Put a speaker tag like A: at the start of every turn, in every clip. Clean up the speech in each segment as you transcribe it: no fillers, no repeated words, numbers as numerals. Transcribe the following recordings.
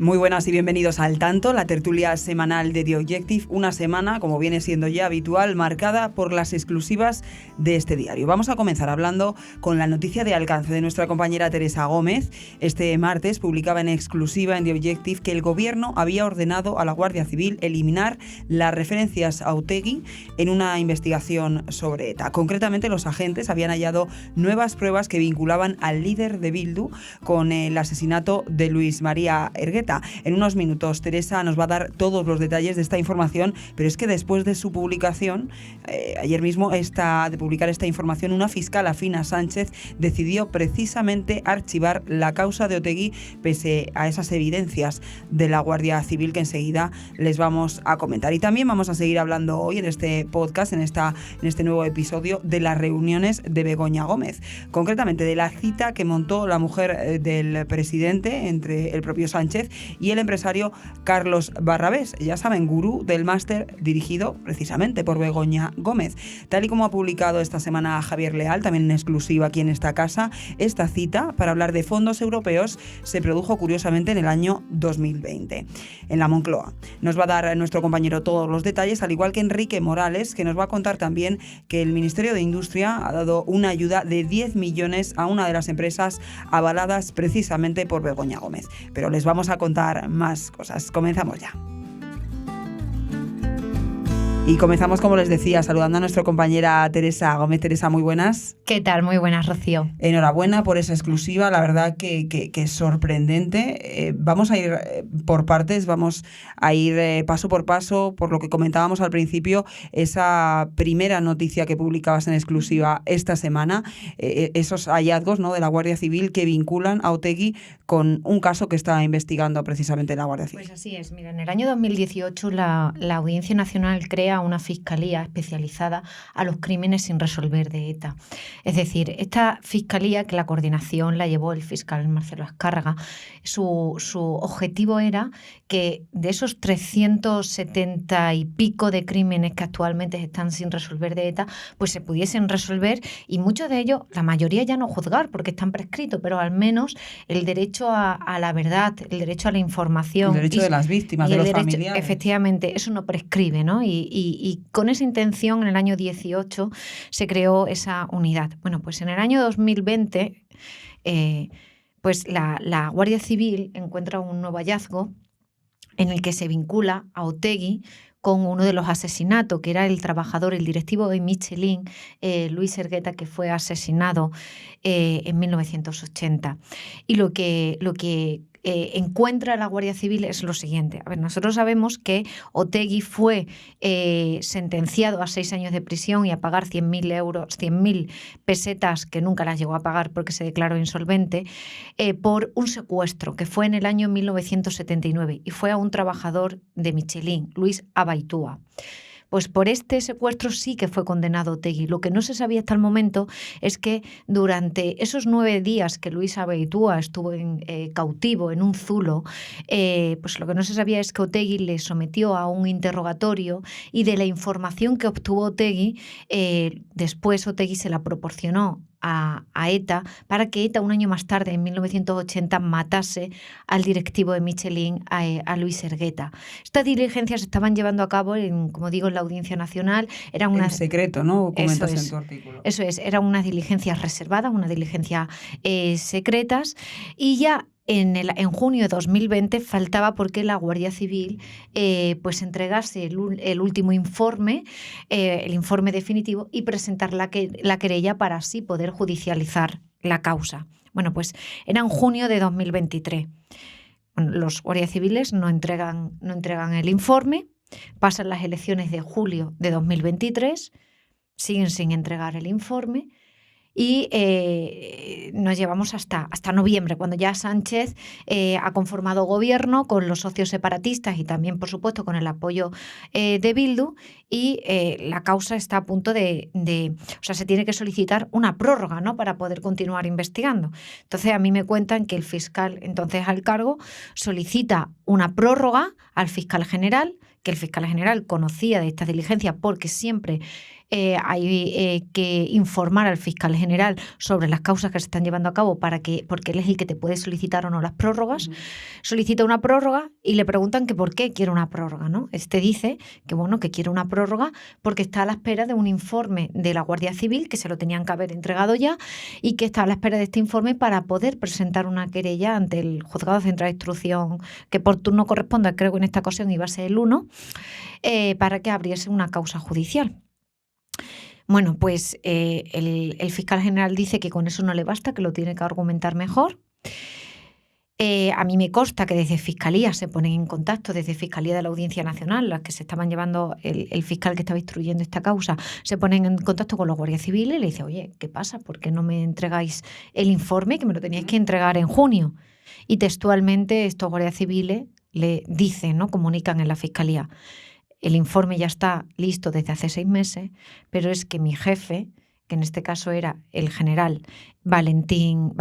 A: Muy buenas y bienvenidos al Tanto, la tertulia semanal de The Objective, una semana, como viene siendo ya habitual, marcada por las exclusivas de este diario. Vamos a comenzar hablando con la noticia de alcance de nuestra compañera Teresa Gómez. Este martes publicaba en exclusiva en The Objective que el gobierno había ordenado a la Guardia Civil eliminar las referencias a Otegi en una investigación sobre ETA. Concretamente, los agentes habían hallado nuevas pruebas que vinculaban al líder de Bildu con el asesinato de Luis María Ergueta. En unos minutos Teresa nos va a dar todos los detalles de esta información, pero es que después de su publicación, ayer mismo de publicar esta información, una fiscal afín a Sánchez decidió precisamente archivar la causa de Otegi pese a esas evidencias de la Guardia Civil que enseguida les vamos a comentar. Y también vamos a seguir hablando hoy en este podcast, en este nuevo episodio, de las reuniones de Begoña Gómez, concretamente de la cita que montó la mujer del presidente entre el propio Sánchez y el empresario Carlos Barrabés, ya saben, gurú del máster dirigido precisamente por Begoña Gómez. Tal y como ha publicado esta semana Javier Leal, también en exclusiva aquí en esta casa, esta cita para hablar de fondos europeos se produjo curiosamente en el año 2020, en la Moncloa. Nos va a dar nuestro compañero todos los detalles, al igual que Enrique Morales, que nos va a contar también que el Ministerio de Industria ha dado una ayuda de 10 millones a una de las empresas avaladas precisamente por Begoña Gómez. Pero les vamos a contar más cosas. Comenzamos ya. Y comenzamos, como les decía, saludando a nuestra compañera Teresa Gómez. Teresa, muy buenas.
B: ¿Qué tal? Muy buenas, Rocío.
A: Enhorabuena por esa exclusiva, la verdad que es sorprendente. Vamos a ir por partes, vamos a ir paso por paso, por lo que comentábamos al principio, esa primera noticia que publicabas en exclusiva esta semana, esos hallazgos, ¿no?, de la Guardia Civil que vinculan a Otegi con un caso que está investigando precisamente la Guardia Civil.
B: Pues así es. Mira, en el año 2018 la Audiencia Nacional crea una fiscalía especializada a los crímenes sin resolver de ETA. Es decir, esta fiscalía, que la coordinación la llevó el fiscal Marcelo Azcárraga, su objetivo era que de esos 370 y pico de crímenes que actualmente están sin resolver de ETA, pues se pudiesen resolver, y muchos de ellos, la mayoría ya no juzgar porque están prescritos, pero al menos el derecho a la verdad, el derecho a la información.
A: El derecho de las víctimas, de los familiares.
B: Efectivamente, eso no prescribe, ¿no? Y con esa intención, en el año 18 se creó esa unidad. Bueno, pues en el año 2020, pues la Guardia Civil encuentra un nuevo hallazgo en el que se vincula a Otegi con uno de los asesinatos, que era el trabajador, el directivo de Michelin, Luis Ergueta, que fue asesinado en 1980. Y lo que encuentra la Guardia Civil es lo siguiente. A ver, nosotros sabemos que Otegi fue sentenciado a 6 años de prisión y a pagar 100.000 pesetas, que nunca las llegó a pagar porque se declaró insolvente, por un secuestro que fue en el año 1979 y fue a un trabajador de Michelin, Luis Abaitua. Pues por este secuestro sí que fue condenado Otegi. Lo que no se sabía hasta el momento es que durante esos 9 días que Luis Abaitua estuvo cautivo en un zulo, pues lo que no se sabía es que Otegi le sometió a un interrogatorio, y de la información que obtuvo Otegi, después Otegi se la proporcionó a ETA para que ETA, un año más tarde, en 1980, matase al directivo de Michelin, a Luis Ergueta. Estas diligencias se estaban llevando a cabo, como digo, en la Audiencia Nacional.
A: En secreto, ¿no? Comentas en tu artículo.
B: Eso es, eran unas diligencias reservadas, unas diligencias secretas, y ya en junio de 2020 faltaba porque la Guardia Civil pues entregase el último informe, el informe definitivo, y presentar la querella para así poder judicializar la causa. Bueno, pues era en junio de 2023. Bueno, los guardias civiles no entregan el informe, pasan las elecciones de julio de 2023, siguen sin entregar el informe. Y nos llevamos hasta noviembre, cuando ya Sánchez ha conformado gobierno con los socios separatistas y también, por supuesto, con el apoyo de Bildu, y la causa está a punto o sea, se tiene que solicitar una prórroga, ¿no?, para poder continuar investigando. Entonces, a mí me cuentan que el fiscal entonces al cargo solicita una prórroga al fiscal general, que el fiscal general conocía de esta diligencia porque siempre hay que informar al fiscal general sobre las causas que se están llevando a cabo porque él es el que te puede solicitar o no las prórrogas. Solicita una prórroga y le preguntan que por qué quiere una prórroga, ¿no? Este dice que, bueno, que quiere una prórroga porque está a la espera de un informe de la Guardia Civil, que se lo tenían que haber entregado ya, y que está a la espera de este informe para poder presentar una querella ante el Juzgado Central de Instrucción, que por turno corresponde, creo que en esta ocasión iba a ser el 1, para que abriese una causa judicial. Bueno, pues el fiscal general dice que con eso no le basta, que lo tiene que argumentar mejor. A mí me consta que desde Fiscalía se ponen en contacto, desde Fiscalía de la Audiencia Nacional, las que se estaban llevando, el fiscal que estaba instruyendo esta causa, se ponen en contacto con los guardias civiles y le dice, oye, ¿qué pasa? ¿Por qué no me entregáis el informe que me lo teníais que entregar en junio? Y textualmente estos guardias civiles le dicen, ¿no?, comunican en la Fiscalía, el informe ya está listo desde hace 6 meses, pero es que mi jefe, que en este caso era el general Valentín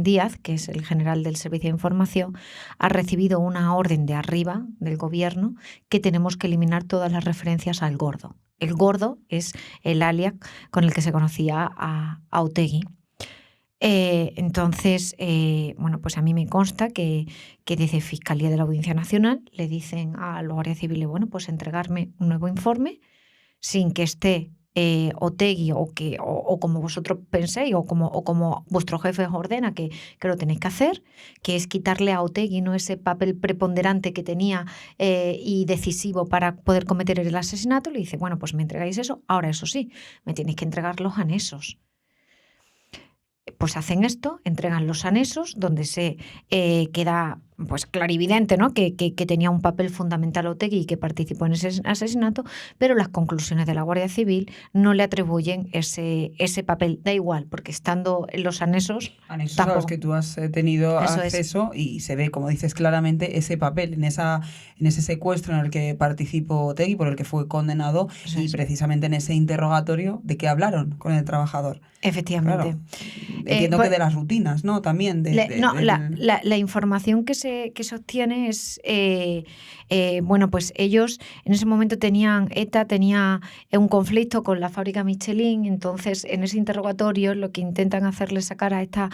B: Díaz, que es el general del Servicio de Información, ha recibido una orden de arriba del gobierno que tenemos que eliminar todas las referencias al Gordo. El Gordo es el alias con el que se conocía a Otegi. Entonces, bueno, pues a mí me consta que desde Fiscalía de la Audiencia Nacional le dicen a los guardias civiles, bueno, pues entregarme un nuevo informe sin que esté Otegi o como vosotros penséis o como vuestro jefe os ordena que lo tenéis que hacer, que es quitarle a Otegi, ¿no?, ese papel preponderante que tenía y decisivo para poder cometer el asesinato. Le dice, bueno, pues me entregáis eso, ahora eso sí, me tenéis que entregar los anexos. Pues hacen esto, entregan los anexos, donde se queda pues clarividente, ¿no?, que tenía un papel fundamental Otegi y que participó en ese asesinato, pero las conclusiones de la Guardia Civil no le atribuyen ese papel. Da igual, porque estando en los anexos
A: a los que tú has tenido acceso y se ve, como dices claramente, ese papel en ese secuestro en el que participó Otegi, por el que fue condenado, y precisamente en ese interrogatorio de que hablaron con el trabajador.
B: Efectivamente.
A: Claro. Entiendo que de las rutinas, ¿no? También.
B: La información que se obtiene es, bueno, pues ellos en ese momento ETA tenía un conflicto con la fábrica Michelin, entonces en ese interrogatorio lo que intentan hacerle sacar a esta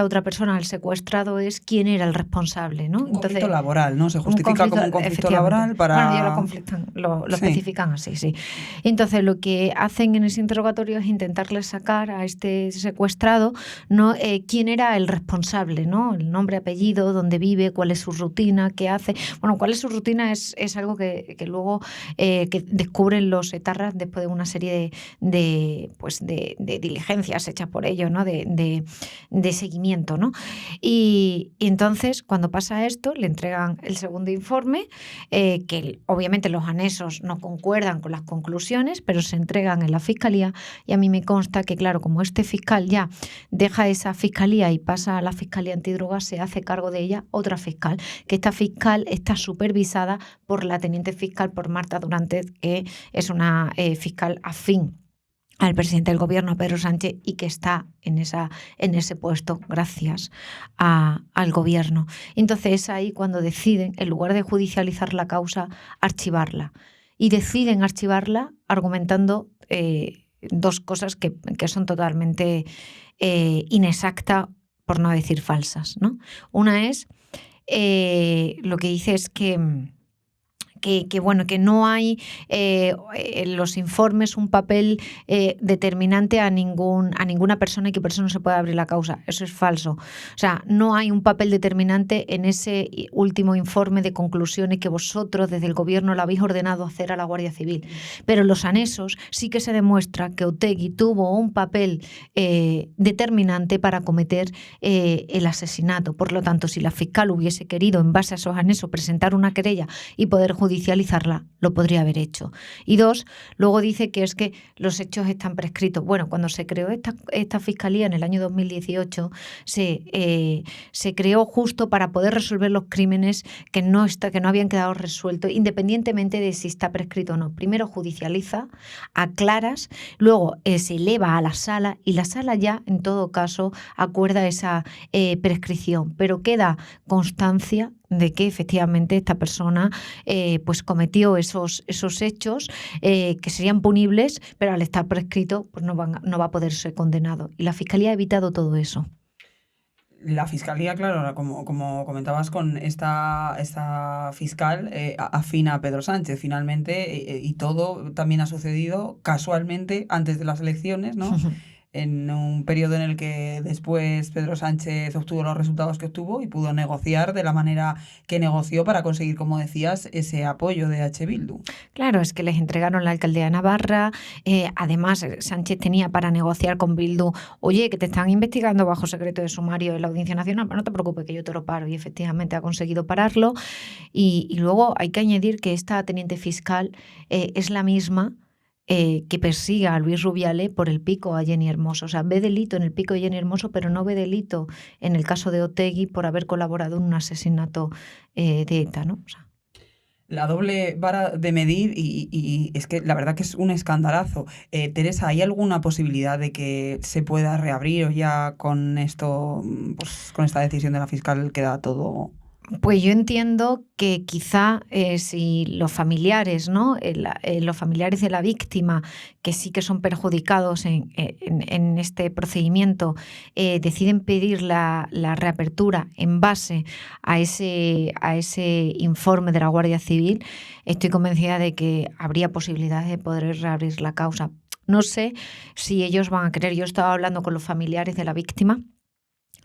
B: otra persona, al secuestrado, es quién era el responsable, ¿no?
A: Un conflicto laboral, ¿no? Se justifica como un conflicto laboral para...
B: Bueno, ya lo especifican así, sí. Entonces lo que hacen en ese interrogatorio es intentarle sacar a este secuestrado, ¿no?, quién era el responsable, ¿no?, el nombre, apellido, dónde vive, cuál es su rutina, qué hace. Bueno, cuál es su rutina es algo que luego que descubren los etarras después de una serie de diligencias hechas por ellos, ¿no?, de seguimiento, ¿no? Y entonces, cuando pasa esto, le entregan el segundo informe, que obviamente los anexos no concuerdan con las conclusiones, pero se entregan en la Fiscalía, y a mí me consta que, claro, como este fiscal ya deja esa Fiscalía y pasa a la Fiscalía Antidrogas, se hace cargo de ella otra fiscal, que esta fiscal está supervisada por la teniente fiscal, por Marta Durantes, que es una fiscal afín al presidente del gobierno, Pedro Sánchez, y que está en ese puesto gracias al gobierno. Entonces es ahí cuando deciden, en lugar de judicializar la causa, archivarla. Y deciden archivarla argumentando dos cosas que son totalmente inexactas, por no decir falsas, ¿no? Una es, lo que dice es que no hay en los informes un papel determinante a ninguna persona y que por eso no se puede abrir la causa. Eso es falso. O sea, no hay un papel determinante en ese último informe de conclusiones que vosotros desde el gobierno lo habéis ordenado hacer a la Guardia Civil. Pero en los anexos sí que se demuestra que Otegi tuvo un papel determinante para cometer el asesinato. Por lo tanto, si la fiscal hubiese querido, en base a esos anexos, presentar una querella y poder judicializar judicializarla, lo podría haber hecho. Y 2, luego dice que es que los hechos están prescritos. Bueno, cuando se creó esta fiscalía en el año 2018, se creó justo para poder resolver los crímenes que no habían quedado resueltos, independientemente de si está prescrito o no. Primero judicializa, aclaras, luego se eleva a la sala y la sala ya, en todo caso, acuerda esa prescripción, pero queda constancia de que efectivamente esta persona pues cometió esos hechos que serían punibles, pero al estar prescrito pues no va a poder ser condenado. Y la Fiscalía ha evitado todo eso.
A: La Fiscalía, claro, como comentabas con esta fiscal, afina a Pedro Sánchez finalmente, y todo también ha sucedido casualmente antes de las elecciones, ¿no? En un periodo en el que después Pedro Sánchez obtuvo los resultados que obtuvo y pudo negociar de la manera que negoció para conseguir, como decías, ese apoyo de H. Bildu.
B: Claro, es que les entregaron la alcaldía de Navarra. Además, Sánchez tenía para negociar con Bildu, oye, que te están investigando bajo secreto de sumario en la Audiencia Nacional, pero no te preocupes que yo te lo paro. Y efectivamente ha conseguido pararlo. Y luego hay que añadir que esta teniente fiscal es la misma que persiga a Luis Rubiales por el pico a Jenny Hermoso. O sea, ve delito en el pico de Jenny Hermoso, pero no ve delito en el caso de Otegi por haber colaborado en un asesinato de ETA, ¿no? O sea,
A: la doble vara de medir y es que la verdad que es un escandalazo. Teresa, ¿hay alguna posibilidad de que se pueda reabrir o ya con esto, pues con esta decisión de la fiscal queda todo?
B: Pues yo entiendo que quizá si los familiares, ¿no? Los familiares de la víctima, que sí que son perjudicados en este procedimiento, deciden pedir la reapertura en base a ese informe de la Guardia Civil, estoy convencida de que habría posibilidades de poder reabrir la causa. No sé si ellos van a querer. Yo estaba hablando con los familiares de la víctima.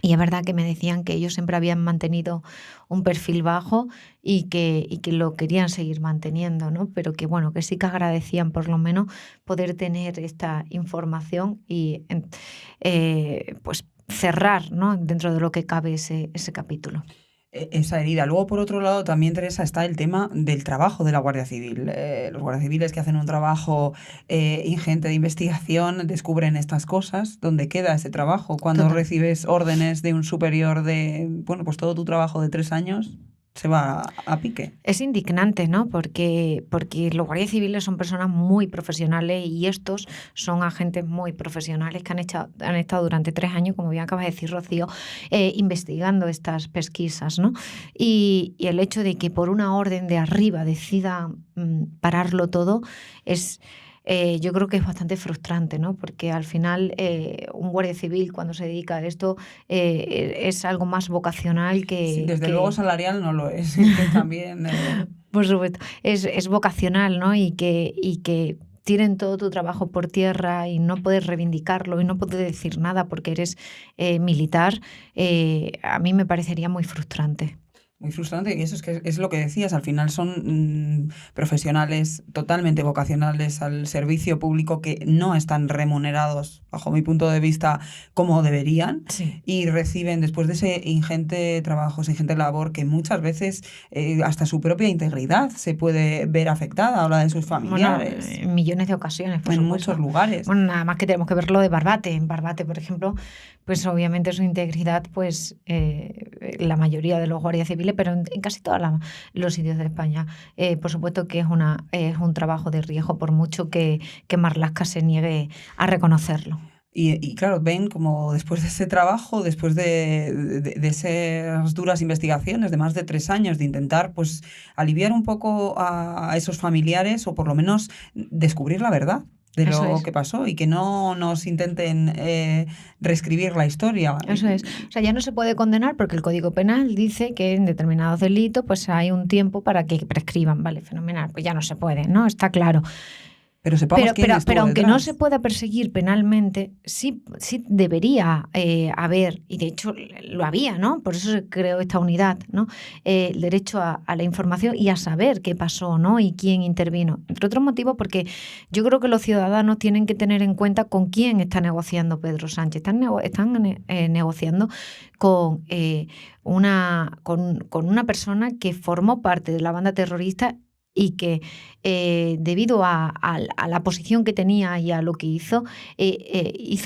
B: Y es verdad que me decían que ellos siempre habían mantenido un perfil bajo y que lo querían seguir manteniendo, ¿no? Pero que bueno, que sí que agradecían por lo menos poder tener esta información y pues cerrar, ¿no? Dentro de lo que cabe ese capítulo.
A: Esa herida. Luego, por otro lado, también, Teresa, está el tema del trabajo de la Guardia Civil. Los guardias civiles que hacen un trabajo ingente de investigación descubren estas cosas. ¿Dónde queda ese trabajo? Cuando
B: Total.
A: recibes órdenes de un superior de, bueno, pues todo tu trabajo de 3 años se va a pique.
B: Es indignante, ¿no? Porque los guardias civiles son personas muy profesionales y estos son agentes muy profesionales que han estado durante 3 años, como bien acaba de decir Rocío, investigando estas pesquisas, ¿no? Y el hecho de que por una orden de arriba decida pararlo todo es... yo creo que es bastante frustrante, ¿no? Porque al final un guardia civil cuando se dedica a esto es algo más vocacional que...
A: Sí, desde luego salarial no lo es, que también...
B: Por supuesto, es vocacional, ¿no? Y que tienen todo tu trabajo por tierra y no puedes reivindicarlo y no puedes decir nada porque eres militar, a mí me parecería muy frustrante.
A: Muy frustrante, y eso es que es lo que decías, al final son profesionales totalmente vocacionales al servicio público que no están remunerados, bajo mi punto de vista, como deberían,
B: Sí.
A: Y reciben después de ese ingente trabajo, esa ingente labor, que muchas veces hasta su propia integridad se puede ver afectada, habla de sus familiares.
B: Bueno, en millones de ocasiones, por
A: en
B: supuesto.
A: muchos lugares.
B: Bueno, nada más que tenemos que verlo de Barbate. En Barbate, por ejemplo, pues obviamente su integridad, pues la mayoría de los guardias civiles, pero en casi todos los sitios de España, por supuesto que es un trabajo de riesgo, por mucho que Marlaska se niegue a reconocerlo.
A: Y claro, ven como después de ese trabajo, después de esas duras investigaciones de más de 3 años, de intentar pues aliviar un poco a esos familiares o por lo menos descubrir la verdad de lo que pasó y que no nos intenten reescribir la historia.
B: Eso es. O sea, ya no se puede condenar porque el Código Penal dice que en determinados delitos pues hay un tiempo para que prescriban. Vale, fenomenal. Pues ya no se puede, ¿no? Está claro. Pero aunque no se pueda perseguir penalmente, sí debería haber, y de hecho lo había, ¿no? Por eso se creó esta unidad, ¿no? El derecho a la información y a saber qué pasó, ¿no? Y quién intervino. Entre otros motivos, porque yo creo que los ciudadanos tienen que tener en cuenta con quién está negociando Pedro Sánchez. Están negociando con una persona que formó parte de la banda terrorista y que debido a la posición que tenía y a lo que hizo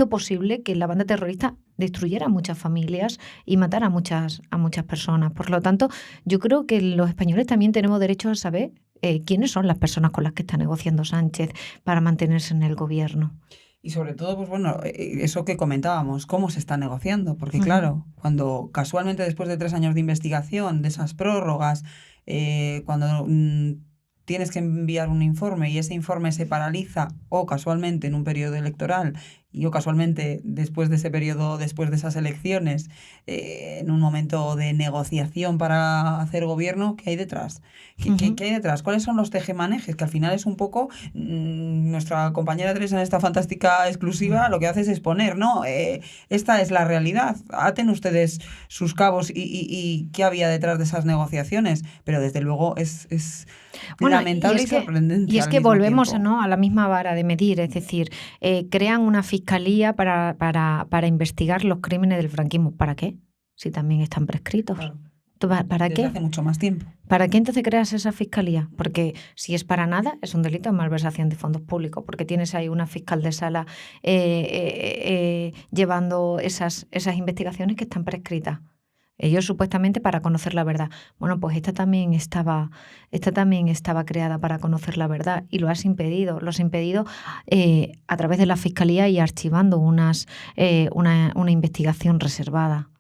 B: posible que la banda terrorista destruyera a muchas familias y matara a muchas personas. Por lo tanto, yo creo que los españoles también tenemos derecho a saber quiénes son las personas con las que está negociando Sánchez para mantenerse en el gobierno.
A: Y sobre todo, pues bueno, eso que comentábamos, cómo se está negociando, porque claro, cuando casualmente después de 3 años de investigación, de esas prórrogas, cuando tienes que enviar un informe y ese informe se paraliza o casualmente en un periodo electoral y o casualmente después de ese periodo, después de esas elecciones, en un momento de negociación para hacer gobierno, ¿qué hay detrás? ¿Qué hay detrás? ¿Cuáles son los tejemanejes? Que al final es un poco nuestra compañera Teresa en esta fantástica exclusiva lo que hace es exponer, ¿no? Esta es la realidad. Aten ustedes sus cabos y qué había detrás de esas negociaciones. Pero desde luego es lamentable y sorprendente.
B: Y es que volvemos, ¿no?, a la misma vara de medir, es decir, crean una fiscalía para investigar los crímenes del franquismo. ¿Para qué? Si también están prescritos.
A: Claro.
B: ¿Para
A: Desde
B: qué?
A: hace mucho más tiempo.
B: ¿Para qué entonces creas esa fiscalía? Porque si es para nada, es un delito de malversación de fondos públicos, porque tienes ahí una fiscal de sala llevando esas investigaciones que están prescritas. Ellos supuestamente para conocer la verdad. Bueno, pues esta también estaba creada para conocer la verdad y lo has impedido. Lo has impedido a través de la fiscalía y archivando una investigación reservada.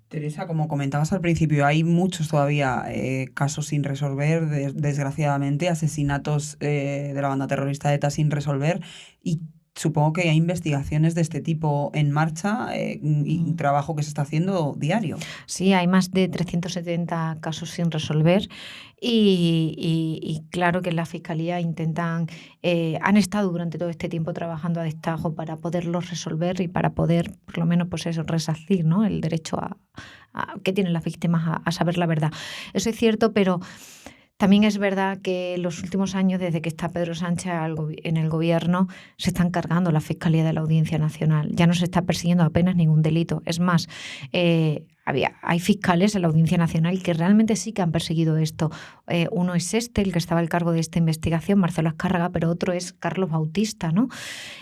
A: Teresa, como comentabas al principio, hay muchos todavía casos sin resolver, desgraciadamente, asesinatos de la banda terrorista ETA sin resolver, y supongo que hay investigaciones de este tipo en marcha y un trabajo que se está haciendo diario.
B: Sí, hay más de 370 casos sin resolver y claro que en la Fiscalía han estado durante todo este tiempo trabajando a destajo para poderlos resolver y para poder, por lo menos, pues eso, resarcir, ¿no?, el derecho que tienen las víctimas a saber la verdad. Eso es cierto, pero también es verdad que en los últimos años, desde que está Pedro Sánchez en el gobierno, se están cargando la Fiscalía de la Audiencia Nacional. Ya no se está persiguiendo apenas ningún delito. Es más, hay fiscales en la Audiencia Nacional que realmente sí que han perseguido esto. Uno es el que estaba al cargo de esta investigación, Marcelo Azcárraga, pero otro es Carlos Bautista, ¿no?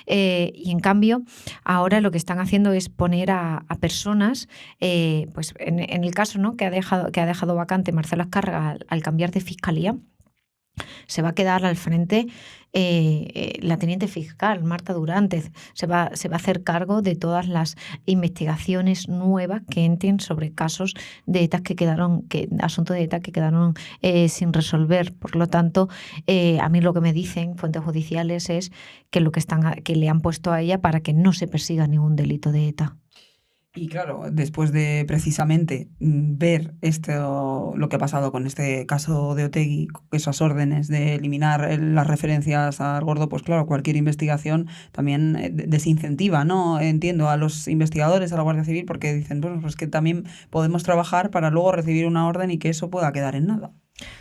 B: Y en cambio, ahora lo que están haciendo es poner a personas, pues en el caso, ¿no?, que ha dejado vacante Marcelo Azcárraga al cambiar de fiscalía, se va a quedar al frente la teniente fiscal, Marta Duránte. Se va a hacer cargo de todas las investigaciones nuevas que entren sobre casos de ETA asuntos de ETA que quedaron sin resolver. Por lo tanto, a mí lo que me dicen fuentes judiciales es que le han puesto a ella para que no se persiga ningún delito de ETA.
A: Y claro, después de precisamente ver lo que ha pasado con este caso de Otegi, esas órdenes de eliminar las referencias al Gordo, pues claro, cualquier investigación también desincentiva, ¿no? Entiendo, a los investigadores, a la Guardia Civil, porque dicen, bueno, pues que también podemos trabajar para luego recibir una orden y que eso pueda quedar en nada.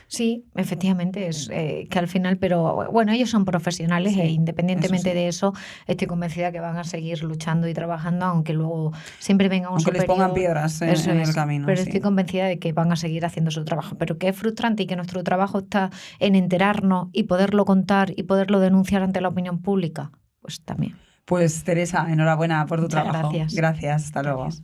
B: Sí, efectivamente, es que al final, pero bueno, ellos son profesionales,
A: Sí,
B: e independientemente
A: eso sí.
B: de eso, estoy convencida que van a seguir luchando y trabajando, aunque luego siempre venga un
A: Aunque les
B: superior.
A: pongan piedras en el camino.
B: Pero
A: sí.
B: estoy convencida de que van a seguir haciendo su trabajo. Pero que es frustrante y que nuestro trabajo está en enterarnos y poderlo contar y poderlo denunciar ante la opinión pública, pues también.
A: Pues Teresa, enhorabuena por tu
B: Muchas
A: trabajo.
B: gracias.
A: Gracias, hasta luego.
B: Gracias.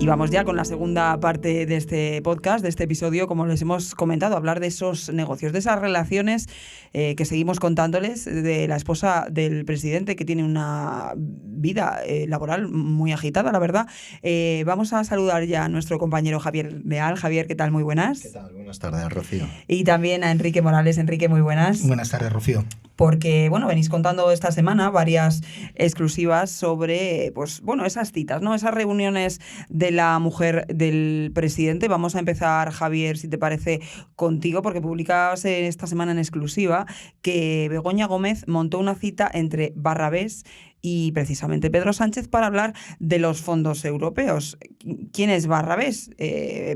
A: Y vamos ya con la segunda parte de este podcast, de este episodio, como les hemos comentado, hablar de esos negocios, de esas relaciones que seguimos contándoles, de la esposa del presidente, que tiene una vida laboral muy agitada, la verdad. Vamos a saludar ya a nuestro compañero Javier Leal. Javier, ¿qué tal? Muy buenas.
C: ¿Qué tal? Buenas tardes, Rocío.
A: Y también a Enrique Morales. Enrique, muy buenas.
D: Buenas tardes, Rocío.
A: Porque, bueno, venís contando esta semana varias exclusivas sobre, pues, bueno, esas citas, ¿no? Esas reuniones de la mujer del presidente. Vamos a empezar, Javier, si te parece, contigo, porque publicabas esta semana en exclusiva que Begoña Gómez montó una cita entre Barrabés y precisamente Pedro Sánchez para hablar de los fondos europeos. ¿Quién es Barrabés?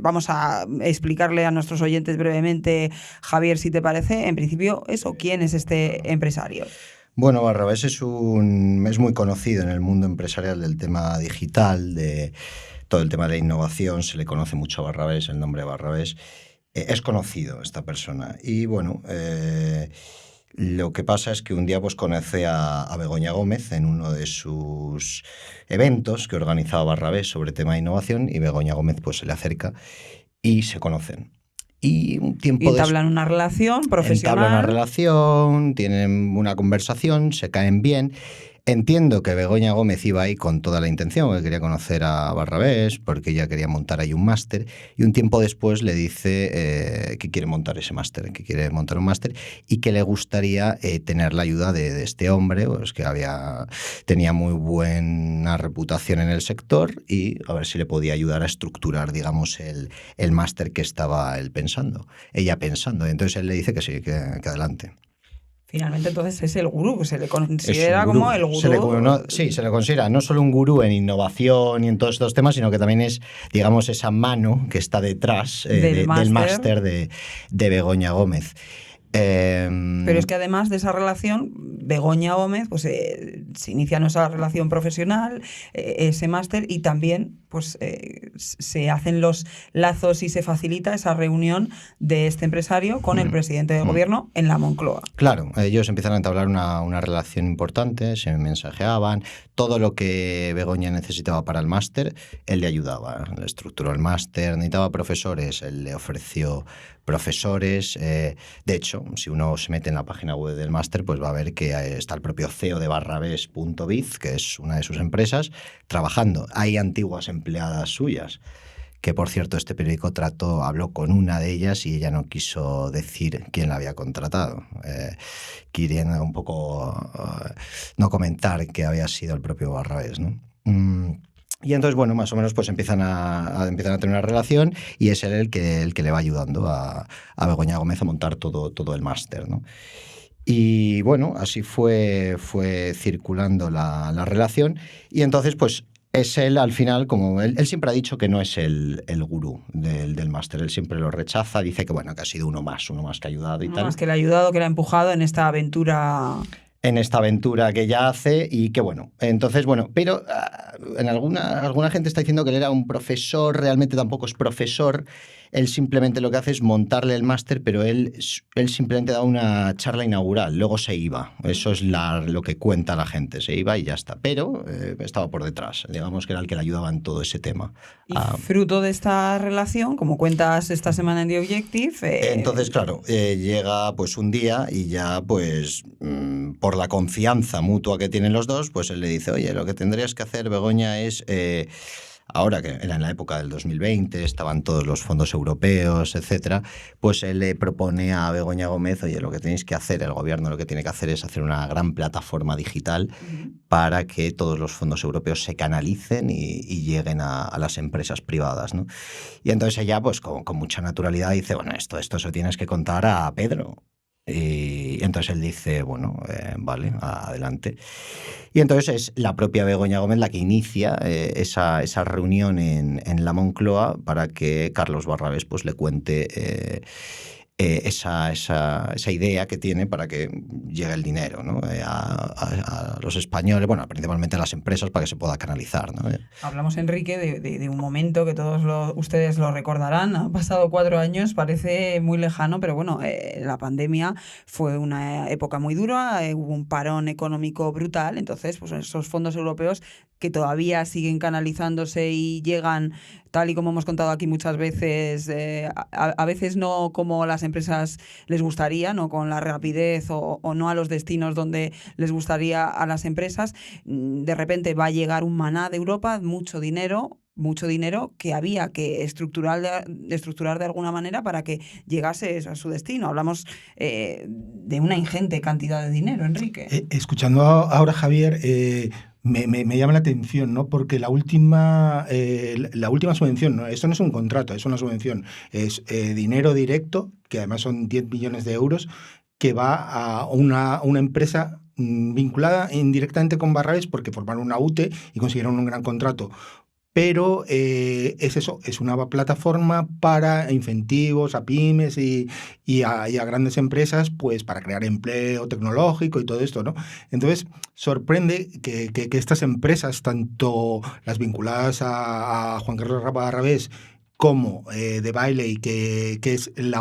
A: Vamos a explicarle a nuestros oyentes brevemente, Javier, si te parece. En principio, eso, ¿quién es este empresario?
C: Bueno, Barrabés es muy conocido en el mundo empresarial del tema digital, de todo el tema de la innovación, se le conoce mucho a Barrabés, el nombre de Barrabés. Es conocido esta persona. Y bueno, lo que pasa es que un día pues conoce a Begoña Gómez en uno de sus eventos que organizaba Barrabés sobre tema de innovación, y Begoña Gómez pues se le acerca y se conocen. Y un tiempo
A: entablan una relación profesional.
C: Entablan una relación, tienen una conversación, se caen bien. Entiendo que Begoña Gómez iba ahí con toda la intención, que quería conocer a Barrabés, porque ella quería montar ahí un máster, y un tiempo después le dice que quiere montar ese máster, que quiere montar un máster y que le gustaría tener la ayuda de este hombre, pues que tenía muy buena reputación en el sector, y a ver si le podía ayudar a estructurar, digamos, el máster que estaba ella pensando. Entonces él le dice que sí, que adelante.
A: Finalmente, entonces, es el gurú, que se le considera como el gurú.
C: Se le considera no solo un gurú en innovación y en todos estos temas, sino que también es, digamos, esa mano que está detrás del máster de Begoña Gómez.
A: Pero es que además de esa relación, Begoña Gómez pues se inicia esa relación profesional, ese máster, y también pues se hacen los lazos y se facilita esa reunión de este empresario con el presidente del gobierno en la Moncloa.
C: Claro, ellos empiezan a entablar una relación importante, se mensajeaban, todo lo que Begoña necesitaba para el máster, él le ayudaba, le estructuró el máster, necesitaba profesores, él le ofreció profesores. De hecho, si uno se mete en la página web del máster, pues va a ver que está el propio CEO de Barrabés.biz, que es una de sus empresas, trabajando. Hay antiguas empleadas suyas, que por cierto este periódico habló con una de ellas y ella no quiso decir quién la había contratado, queriendo un poco no comentar que había sido el propio Barrabés, ¿no? Y entonces, bueno, más o menos pues empiezan a tener una relación, y es él el que le va ayudando a Begoña Gómez a montar todo el máster, ¿no? Y bueno, así fue circulando la relación, y entonces pues es él al final, como él siempre ha dicho que no es el gurú del máster, él siempre lo rechaza, dice que bueno, que ha sido uno más que ha ayudado y tal.
A: Más que le ha ayudado, que le ha empujado en esta aventura.
C: En esta aventura que ella hace, y que bueno, entonces bueno, pero en alguna gente está diciendo que él era un profesor, realmente tampoco es profesor, él simplemente lo que hace es montarle el máster, pero él simplemente da una charla inaugural, luego se iba, eso es lo que cuenta la gente, se iba y ya está, pero estaba por detrás, digamos que era el que le ayudaba en todo ese tema.
A: Y fruto de esta relación, como cuentas esta semana en The Objective...
C: Entonces, claro, llega pues un día y ya pues por la confianza mutua que tienen los dos, pues él le dice, oye, lo que tendrías que hacer, Begoña, es... ahora que era en la época del 2020, estaban todos los fondos europeos, etcétera, pues él le propone a Begoña Gómez, oye, lo que tenéis que hacer, el gobierno lo que tiene que hacer es hacer una gran plataforma digital para que todos los fondos europeos se canalicen y lleguen a las empresas privadas, ¿no? Y entonces ella, pues con mucha naturalidad dice, bueno, esto se tienes que contar a Pedro. Y entonces él dice, bueno, vale, adelante. Y entonces es la propia Begoña Gómez la que inicia esa reunión en la Moncloa para que Carlos Barrabés pues le cuente esa idea que tiene para que llegue el dinero, ¿no? a los españoles, bueno, principalmente a las empresas, para que se pueda canalizar, ¿no?
A: Hablamos, Enrique, de un momento que todos ustedes lo recordarán. Han pasado 4 años, parece muy lejano, pero bueno, la pandemia fue una época muy dura, hubo un parón económico brutal, entonces pues esos fondos europeos que todavía siguen canalizándose y llegan, tal y como hemos contado aquí muchas veces, a veces no como las empresas les gustaría, no con la rapidez o no a los destinos donde les gustaría a las empresas. De repente va a llegar un maná de Europa, mucho dinero que había que estructurar de alguna manera para que llegase a su destino. Hablamos de una ingente cantidad de dinero, Enrique.
D: Escuchando ahora, Javier, me llama la atención, ¿no? Porque la última subvención, ¿no? Esto no es un contrato, es una subvención, es dinero directo, que además son 10 millones de euros, que va a una empresa vinculada indirectamente con Barrabés, porque formaron una UTE y consiguieron un gran contrato pero es eso, es una plataforma para incentivos a pymes y a grandes empresas, pues para crear empleo tecnológico y todo esto, ¿no? Entonces, sorprende que estas empresas, tanto las vinculadas a Juan Carlos Barrabés como de Bailey, que es la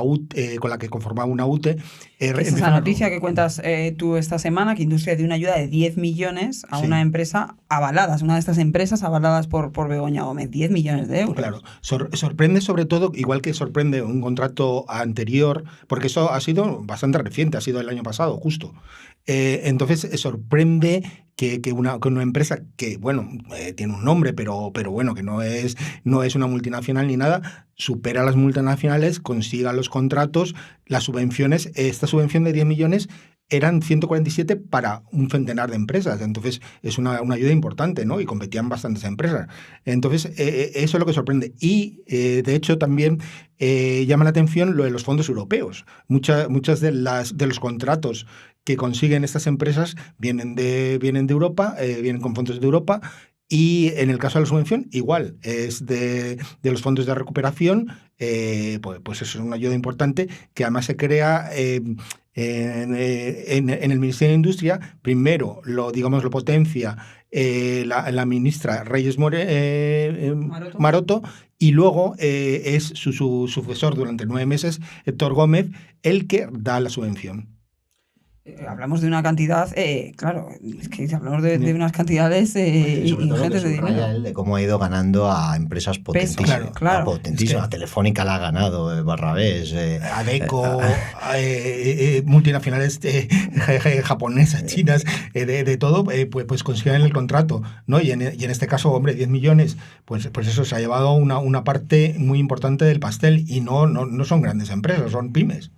D: con la que conformaba una UTE.
A: Esa es la noticia que cuentas tú esta semana, que Industria dio una ayuda de 10 millones a una empresa avalada, una de estas empresas avaladas por Begoña Gómez, 10 millones de euros.
D: Claro, sorprende sobre todo, igual que sorprende un contrato anterior, porque eso ha sido bastante reciente, ha sido el año pasado, justo. Entonces sorprende que una empresa que, bueno, tiene un nombre, pero bueno, que no es una multinacional ni nada, supera a las multinacionales, consiga los contratos, las subvenciones. Esta subvención de 10 millones eran 147 para un centenar de empresas. Entonces, es una ayuda importante, ¿no? Y competían bastantes empresas. Entonces, eso es lo que sorprende. Y, de hecho, también llama la atención lo de los fondos europeos. Muchas de los contratos que consiguen estas empresas vienen de Europa, vienen con fondos de Europa. Y en el caso de la subvención, igual, es de los fondos de recuperación, pues eso es una ayuda importante que además se crea en el Ministerio de Industria. Primero lo potencia la ministra Reyes Maroto, y luego es su sucesor durante 9 meses, Héctor Gómez, el que da la subvención.
A: Hablamos de una cantidad, claro, es que hablamos de unas cantidades ingentes de dinero.
C: De cómo ha ido ganando a empresas potentísimas.
A: Claro.
C: Potentísimas. Telefónica la ha ganado, Barrabés.
D: Adecco, multinacionales japonesas, chinas, de todo, pues consiguen el contrato, ¿no? Y en este caso, hombre, 10 millones, pues eso se ha llevado una parte muy importante del pastel, y no son grandes empresas, son pymes.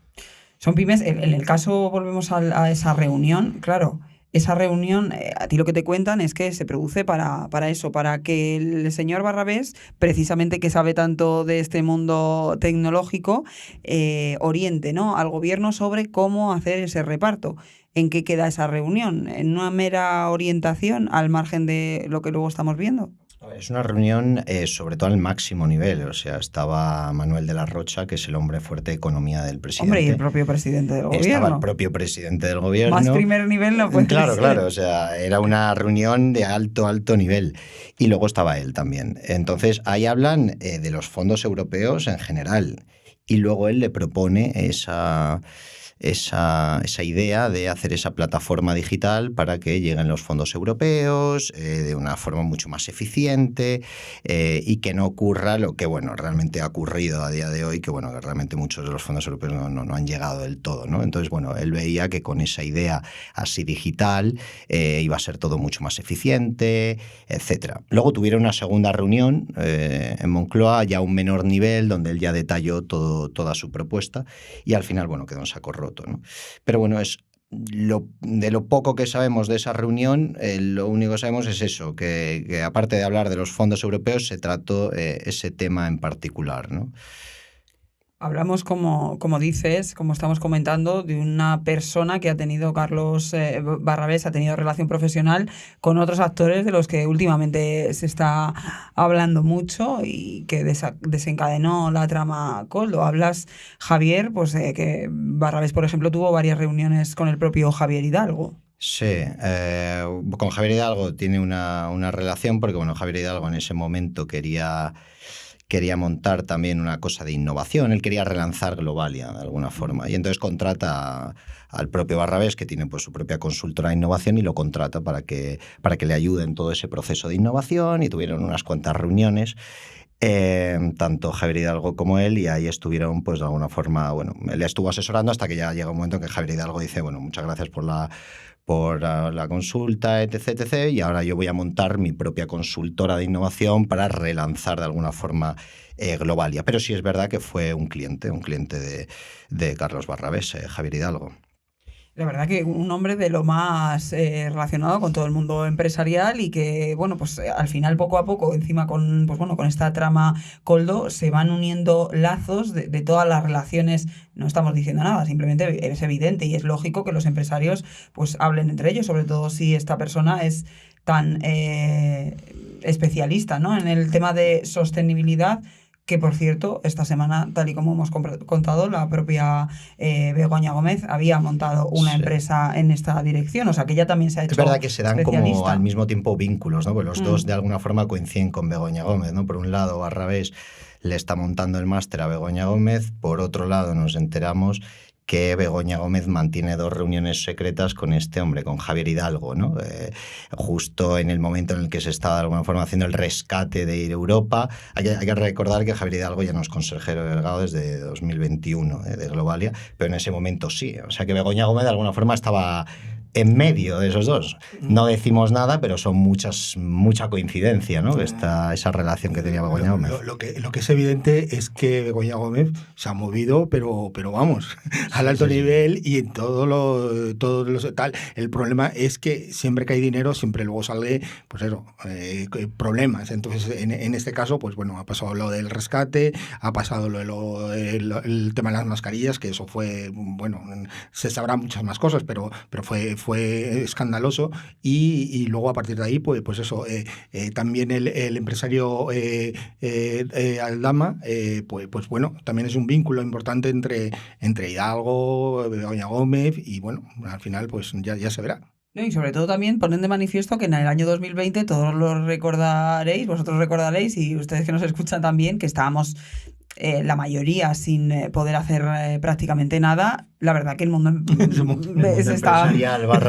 A: Son pymes. En el caso, volvemos a esa reunión, claro, esa reunión, a ti lo que te cuentan es que se produce para eso, para que el señor Barrabés, precisamente que sabe tanto de este mundo tecnológico, oriente, ¿no?, al gobierno sobre cómo hacer ese reparto. ¿En qué queda esa reunión? ¿En una mera orientación al margen de lo que luego estamos viendo?
C: Es una reunión sobre todo al máximo nivel. O sea, estaba Manuel de la Rocha, que es el hombre fuerte de economía del presidente.
A: Hombre, y el propio presidente del gobierno.
C: Estaba el propio presidente del gobierno.
A: Más primer nivel no puede ser.
C: Claro. O sea, era una reunión de alto nivel. Y luego estaba él también. Entonces, ahí hablan de los fondos europeos en general. Y luego él le propone esa idea de hacer esa plataforma digital para que lleguen los fondos europeos de una forma mucho más eficiente y que no ocurra lo que, bueno, realmente ha ocurrido a día de hoy, que, bueno, que realmente muchos de los fondos europeos no han llegado del todo, ¿no? Entonces, bueno, él veía que con esa idea así digital iba a ser todo mucho más eficiente, etcétera. Luego tuvieron una segunda reunión en Moncloa, ya a un menor nivel, donde él ya detalló toda su propuesta, y al final, bueno, quedó en saco roto, ¿no? Pero bueno, de lo poco que sabemos de esa reunión, lo único que sabemos es eso, que aparte de hablar de los fondos europeos, se trató ese tema en particular, ¿no?
A: Hablamos, como dices, como estamos comentando, de una persona que ha tenido, Carlos Barrabés, ha tenido relación profesional con otros actores de los que últimamente se está hablando mucho y que desencadenó la trama Koldo. Hablas, Javier, pues que Barrabés, por ejemplo, tuvo varias reuniones con el propio Javier Hidalgo.
C: Sí, con Javier Hidalgo tiene una relación porque, bueno, Javier Hidalgo en ese momento quería montar también una cosa de innovación. Él quería relanzar Globalia de alguna forma, y entonces contrata al propio Barrabés, que tiene pues su propia consultora de innovación, y lo contrata para que le ayude en todo ese proceso de innovación, y tuvieron unas cuantas reuniones, tanto Javier Hidalgo como él, y ahí estuvieron, pues de alguna forma, bueno, él estuvo asesorando hasta que ya llega un momento en que Javier Hidalgo dice, bueno, muchas gracias por la consulta, etc., y ahora yo voy a montar mi propia consultora de innovación para relanzar de alguna forma Globalia. Pero sí es verdad que fue un cliente de Carlos Barrabés, Javier Hidalgo.
A: La verdad que un hombre de lo más relacionado con todo el mundo empresarial, y que, bueno, pues al final, poco a poco, encima con esta trama Koldo, se van uniendo lazos de todas las relaciones. No estamos diciendo nada, simplemente es evidente y es lógico que los empresarios pues hablen entre ellos, sobre todo si esta persona es tan especialista, ¿no?, en el tema de sostenibilidad, que por cierto, esta semana, tal y como hemos contado, la propia Begoña Gómez había montado una empresa en esta dirección, o sea que ella también se ha hecho
C: Es verdad que se dan
A: especialista.
C: como al mismo tiempo vínculos, ¿no? Pues los dos de alguna forma coinciden con Begoña Gómez, ¿no? Por un lado, Barrabés le está montando el máster a Begoña Gómez, por otro lado nos enteramos que Begoña Gómez mantiene 2 reuniones secretas con este hombre, con Javier Hidalgo, ¿no? Justo en el momento en el que se está de alguna forma haciendo el rescate de ir a Europa. Hay que recordar que Javier Hidalgo ya no es consejero delegado desde 2021 de Globalia, pero en ese momento sí. O sea que Begoña Gómez de alguna forma estaba en medio de esos dos. No decimos nada, pero son mucha coincidencia, ¿no? Esa relación que tenía Begoña Gómez.
D: Lo que es evidente es que Begoña Gómez se ha movido, pero vamos, al alto nivel y en todo lo tal. El problema es que siempre que hay dinero, siempre luego sale, pues eso, problemas. Entonces, en este caso, pues bueno, ha pasado lo del rescate, ha pasado el tema de las mascarillas, que eso fue, bueno, se sabrán muchas más cosas, pero fue escandaloso y luego a partir de ahí pues eso, también el empresario Aldama, pues bueno, también es un vínculo importante entre Hidalgo, Begoña Gómez y bueno, al final pues ya se verá.
A: Y sobre todo también ponen de manifiesto que en el año 2020 todos lo recordaréis, vosotros recordaréis y ustedes que nos escuchan también, que estábamos la mayoría sin poder hacer prácticamente nada. La verdad que el mundo se estaba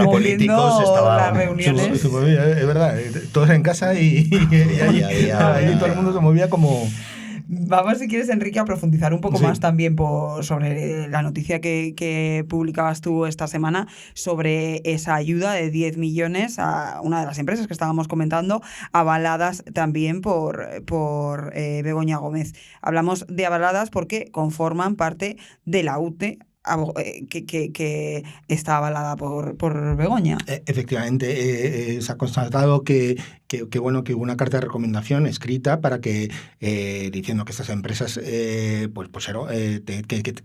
C: políticos estaba
A: las reuniones.
D: Se movía, es verdad, todos en casa y todo el mundo se movía como...
A: Vamos, si quieres, Enrique, a profundizar un poco más también sobre la noticia que publicabas tú esta semana sobre esa ayuda de 10 millones a una de las empresas que estábamos comentando, avaladas también por Begoña Gómez. Hablamos de avaladas porque conforman parte de la UTE, que está avalada por Begoña.
D: Efectivamente, se ha constatado que bueno, que hubo una carta de recomendación escrita para que diciendo que estas empresas que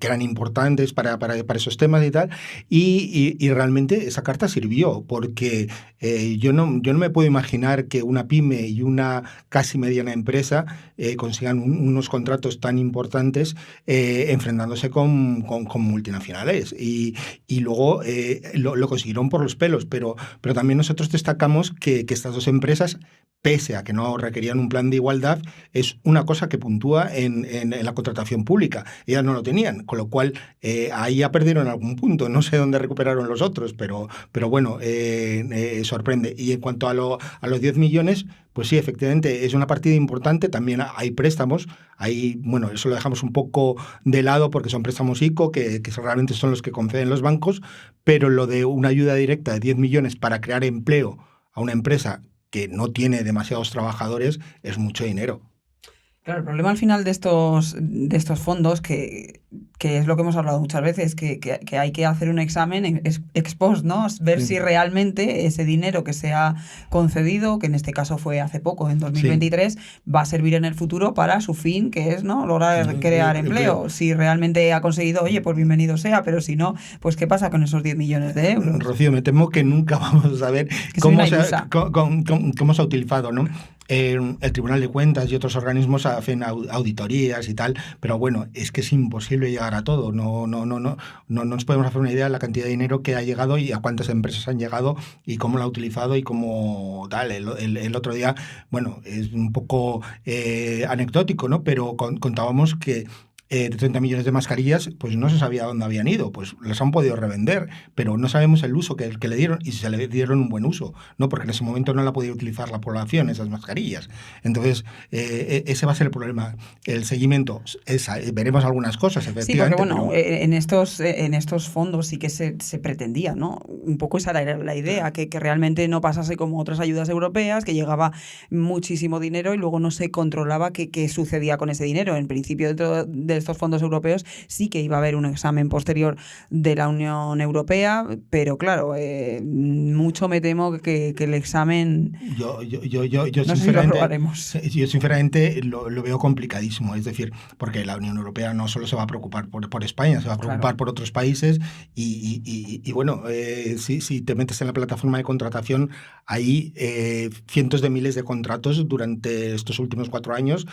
D: eran importantes para esos temas y tal, y realmente esa carta sirvió, porque yo no me puedo imaginar que una pyme y una casi mediana empresa consigan unos contratos tan importantes enfrentándose con multinacionales, y luego lo consiguieron por los pelos, pero también nosotros destacamos que estas dos empresas, pese a que no requerían un plan de igualdad, es una cosa que puntúa en la contratación pública. Ellas no lo tenían, con lo cual ahí ya perdieron algún punto. No sé dónde recuperaron los otros, pero bueno, sorprende. Y en cuanto a los 10 millones, pues sí, efectivamente, es una partida importante. También hay préstamos. Bueno, eso lo dejamos un poco de lado porque son préstamos ICO, que realmente son los que conceden los bancos, pero lo de una ayuda directa de 10 millones para crear empleo a una empresa que no tiene demasiados trabajadores es mucho dinero.
A: Claro, el problema al final de estos fondos, que es lo que hemos hablado muchas veces, que hay que hacer un examen ex post, ¿no? Ver si realmente ese dinero que se ha concedido, que en este caso fue hace poco, en 2023, va a servir en el futuro para su fin, que es, ¿no?, lograr crear empleo. Si realmente ha conseguido, oye, pues bienvenido sea, pero si no, pues ¿qué pasa con esos 10 millones de euros?
D: Rocío, me temo que nunca vamos a saber cómo se ha utilizado, ¿no? El Tribunal de Cuentas y otros organismos hacen auditorías y tal, pero bueno, es que es imposible llegar a todo. No nos podemos hacer una idea de la cantidad de dinero que ha llegado y a cuántas empresas han llegado y cómo lo ha utilizado y cómo tal. El otro día, bueno, es un poco anecdótico, ¿no? Pero contábamos que de 30 millones de mascarillas, pues no se sabía dónde habían ido, pues las han podido revender, pero no sabemos el uso que le dieron y si se le dieron un buen uso, ¿no? Porque en ese momento no la podía utilizar la población, esas mascarillas. Entonces, ese va a ser el problema. El seguimiento, veremos algunas cosas, efectivamente.
A: Sí, porque bueno, en estos fondos sí que se pretendía, ¿no? Un poco esa era la idea, que realmente no pasase como otras ayudas europeas, que llegaba muchísimo dinero y luego no se controlaba qué sucedía con ese dinero. En principio, dentro del estos fondos europeos, sí que iba a haber un examen posterior de la Unión Europea, pero claro, mucho me temo que el examen
D: Yo
A: no sé si lo aprobaremos.
D: yo sinceramente lo veo complicadísimo, es decir, porque la Unión Europea no solo se va a preocupar por España, se va a preocupar por otros países y bueno, si te metes en la plataforma de contratación, hay cientos de miles de contratos durante estos últimos 4 años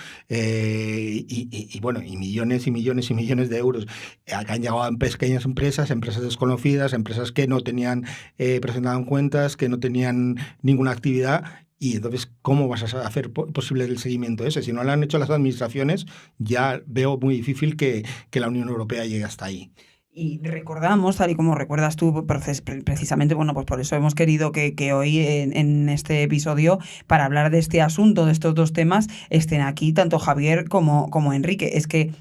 D: bueno, y millones y millones y millones de euros que han llegado a pequeñas empresas desconocidas, empresas que no tenían presentaban cuentas, que no tenían ninguna actividad. Y entonces, ¿cómo vas a hacer posible el seguimiento ese? Si no lo han hecho las administraciones, ya veo muy difícil que la Unión Europea llegue hasta ahí.
A: Y recordamos, tal y como recuerdas tú, precisamente, bueno, pues por eso hemos querido que hoy en este episodio, para hablar de este asunto, de estos dos temas, estén aquí tanto Javier como Enrique. Es que